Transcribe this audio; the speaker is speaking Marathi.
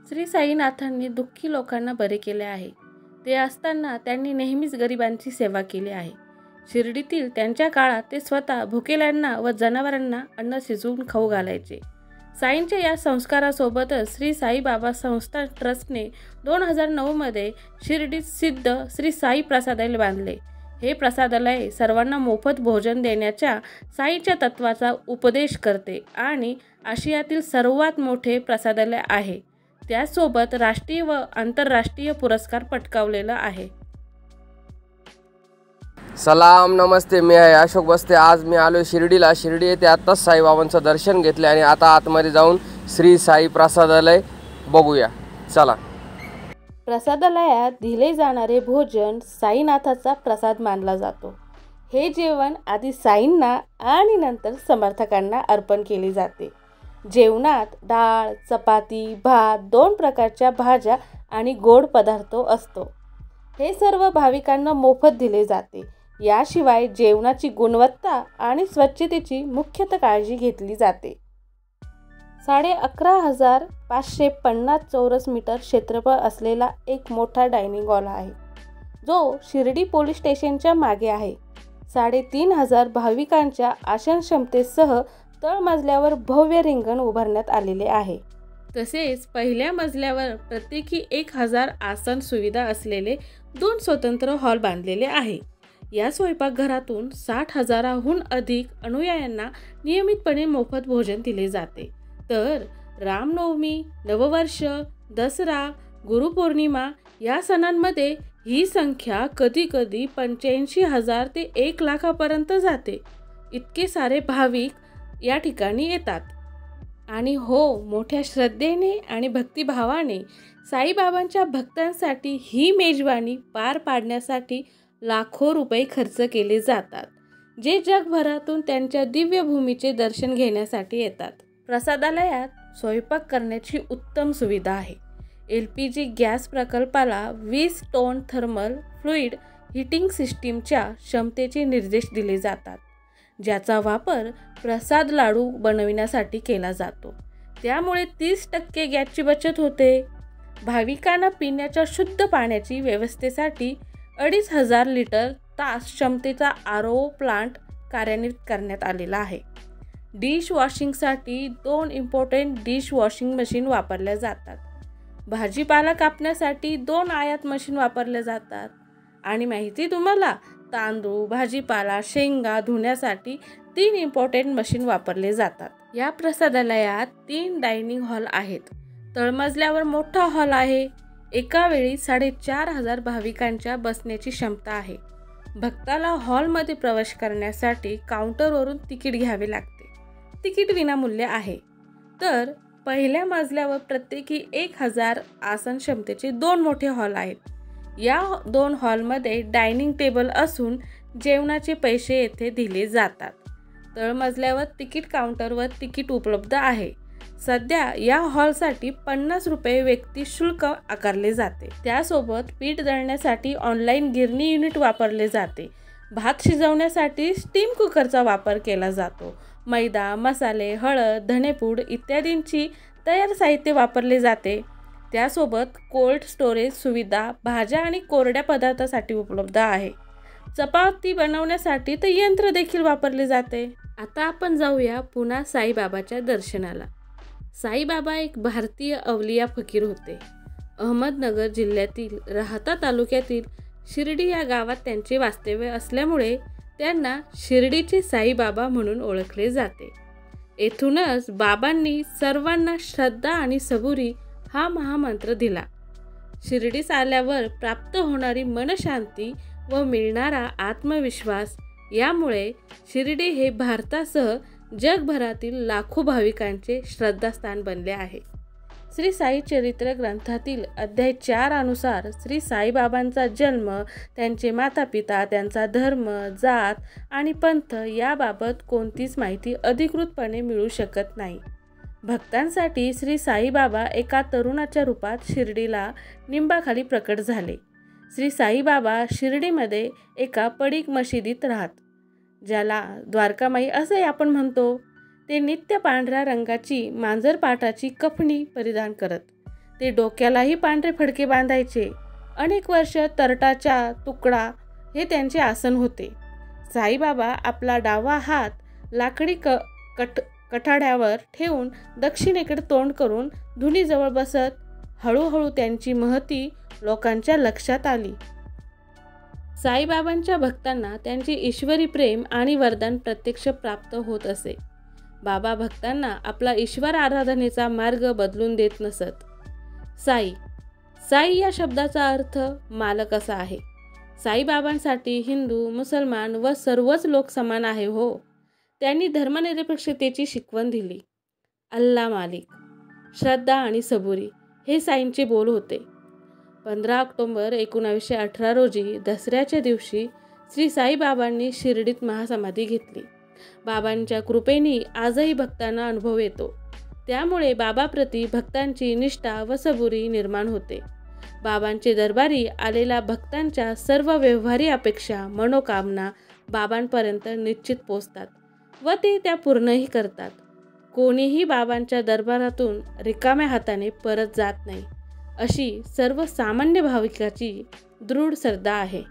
श्री साईनाथांनी दुःखी लोकांना बरे केले आहे. ते असताना त्यांनी नेहमीच गरिबांची सेवा केली आहे. शिर्डीतील त्यांच्या काळात ते स्वतः भुकेल्यांना व जनावरांना अन्न शिजवून खाऊ घालायचे. साईंच्या या संस्कारासोबतच श्री साईबाबा संस्थान ट्रस्टने 2009 मध्ये शिर्डीत सिद्ध श्री साई प्रसादालय बांधले. हे प्रसादालय सर्वांना मोफत भोजन देण्याच्या साईच्या तत्वाचा उपदेश करते आणि आशियातील सर्वात मोठे प्रसादालय आहे. त्यासोबत राष्ट्रीय व आंतरराष्ट्रीय पुरस्कार पटकावलेला आहे. सलाम नमस्ते, मी आहे अशोक बस्ते. आज मी आलो शिर्डीला. शिर्डी येथे आत्ताच साईबाबांचं दर्शन घेतले आणि आता आतमध्ये जाऊन श्री साई प्रसादालय बघूया. चला. प्रसादालयात दिले जाणारे भोजन साईनाथाचा प्रसाद मानला जातो. हे जेवण आधी साईंना आणि नंतर समर्थकांना अर्पण केले जाते. जेवणात डाळ, चपाती, भात, 2 प्रकारच्या भाज्या आणि गोड पदार्थ असतो. हे सर्व भाविकांना मोफत दिले जाते. याशिवाय जेवणाची गुणवत्ता आणि स्वच्छतेची मुख्यतः काळजी घेतली जाते. 11,550 चौरस मीटर क्षेत्रफळ असलेला एक मोठा डायनिंग हॉल आहे, जो शिर्डी पोलीस स्टेशनच्या मागे आहे. 3,500 भाविकांच्या आसन क्षमतेसह तळमजल्यावर भव्य रिंगण उभारण्यात आलेले आहे. तसेच पहिल्या मजल्यावर प्रत्येकी 1,000 आसन सुविधा असलेले 2 स्वतंत्र हॉल बांधलेले आहे. या स्वयंपाकघरातून 60,000हून अधिक अनुयायांना नियमितपणे मोफत भोजन दिले जाते. तर रामनवमी, नववर्ष, दसरा, गुरुपौर्णिमा या सणांमध्ये ही संख्या कधीकधी 85,000 ते 1,00,000पर्यंत जाते. इतके सारे भाविक या ठिकाणी येतात. आणि हो, मोठ्या श्रद्धेने आणि भक्तिभावाने साईबाबांच्या भक्तांसाठी ही मेजवानी पार पाडण्यासाठी लाखो रुपये खर्च केले जातात, जे जगभरातून त्यांच्या दिव्य भूमीचे दर्शन घेण्यासाठी येतात. प्रसादालयात स्वयंपाक करण्याची उत्तम सुविधा आहे. LPG गॅस प्रकल्पाला 20 टन थर्मल फ्लुइड हीटिंग सिस्टीमच्या क्षमतेचे निर्देश दिले जातात, ज्याचा वापर प्रसाद लाडू बनविण्यासाठी केला जातो. त्यामुळे 30% गॅसची बचत होते. भाविकांना पिण्याच्या शुद्ध पाण्याची व्यवस्थेसाठी 2,500 लिटर तास क्षमतेचा RO प्लांट कार्यान्वित करण्यात आलेला आहे. डिश वॉशिंगसाठी 2 इम्पॉर्टंट डिश वॉशिंग मशीन वापरल्या जातात. भाजीपाला कापण्यासाठी 2 आयात मशीन वापरल्या जातात. आणि माहिती तुम्हाला, तांदूळ, भाजीपाला, शेंगा धुण्यासाठी 3 इम्पॉर्टंट मशीन वापरले जातात. या प्रसादालयात 3 डायनिंग हॉल आहेत. तळमजल्यावर मोठा हॉल आहे. एका वेळी 4,500 भाविकांच्या बसण्याची क्षमता आहे. भक्ताला हॉलमध्ये प्रवेश करण्यासाठी काउंटरवरून तिकीट घ्यावे लागते. तिकीट विनामूल्य आहे. तर पहिल्या मजल्यावर प्रत्येकी 1,000 आसन क्षमतेचे 2 मोठे हॉल आहेत. या 2 हॉलमध्ये डायनिंग टेबल असून जेवणाचे पैसे येथे दिले जातात. तळमजल्यावर तिकीट काउंटरवर तिकीट उपलब्ध आहे. सध्या या हॉलसाठी 50 रुपये व्यक्ती शुल्क आकारले जाते. त्यासोबत पीठ दळण्यासाठी ऑनलाईन गिरणी युनिट वापरले जाते. भात शिजवण्यासाठी स्टीम कुकरचा वापर केला जातो. मैदा, मसाले, हळद, धनेपूड इत्यादींची तयार साहित्य वापरले जाते. त्यासोबत कोल्ड स्टोरेज सुविधा भाज्या आणि कोरड्या पदार्थासाठी उपलब्ध आहे. चपाती बनवण्यासाठी तर यंत्र देखील वापरले जाते. आता आपण जाऊया पुन्हा साईबाबाच्या दर्शनाला. साईबाबा एक भारतीय अवलिया फकीर होते. अहमदनगर जिल्ह्यातील राहता तालुक्यातील शिर्डी या गावात त्यांचे वास्तव्य असल्यामुळे त्यांना शिर्डीचे साईबाबा म्हणून ओळखले जाते. येथूनच बाबांनी सर्वांना श्रद्धा आणि सबुरी हा महामंत्र दिला. शिर्डीस आल्यावर प्राप्त होणारी मनशांती व मिळणारा आत्मविश्वास यामुळे शिर्डी हे भारतासह जगभरातील लाखो भाविकांचे श्रद्धास्थान बनले आहे. श्री साई चरित्र ग्रंथातील अध्याय 4 अनुसार श्री साईबाबांचा जन्म, त्यांचे मातापिता, त्यांचा धर्म, जात आणि पंथ याबाबत कोणतीच माहिती अधिकृतपणे मिळू शकत नाही. भक्तांसाठी श्री साईबाबा एका तरुणाच्या रूपात शिर्डीला निंबाखाली प्रकट झाले. श्री साईबाबा शिर्डीमध्ये एका पडीक मशिदीत राहत, ज्याला द्वारकामाई असे आपण म्हणतो. ते नित्य पांढऱ्या रंगाची मांजरपाटाची कफनी परिधान करत. ते डोक्यालाही पांढरे फडके बांधायचे. अनेक वर्ष तरटाचा तुकडा हे त्यांचे आसन होते. साईबाबा आपला डावा हात लाकडी कठाड्यावर ठेवून दक्षिणेकडे तोंड करून धुनीजवळ बसत. हळूहळू त्यांची महती लोकांच्या लक्षात आली. साईबाबांच्या भक्तांना त्यांचे ईश्वरी प्रेम आणि वरदान प्रत्यक्ष प्राप्त होत असे. बाबा भक्तांना आपला ईश्वर आराधनेचा मार्ग बदलून देत नसत. साई या शब्दाचा अर्थ मालक असा आहे. साईबाबांसाठी हिंदू, मुसलमान व सर्वच लोक समान आहे हो. त्यांनी धर्मनिरपेक्षतेची शिकवण दिली. अल्ला मालिक, श्रद्धा आणि सबुरी हे साईंचे बोल होते. 15 ऑक्टोबर 1918 रोजी दसऱ्याच्या दिवशी श्री साईबाबांनी शिर्डीत महासमाधी घेतली. बाबांच्या कृपेने आजही भक्तांना अनुभव येतो. त्यामुळे बाबाप्रती भक्तांची निष्ठा व सबुरी निर्माण होते. बाबांचे दरबारी आलेल्या भक्तांच्या सर्व व्यवहारी अपेक्षा, मनोकामना बाबांपर्यंत निश्चित पोचतात व ते त्या पूर्णही करतात. कोणीही बाबांच्या दरबारातून रिकाम्या हाताने परत जात नाही, अशी सर्वसामान्य भाविकाची दृढ श्रद्धा आहे.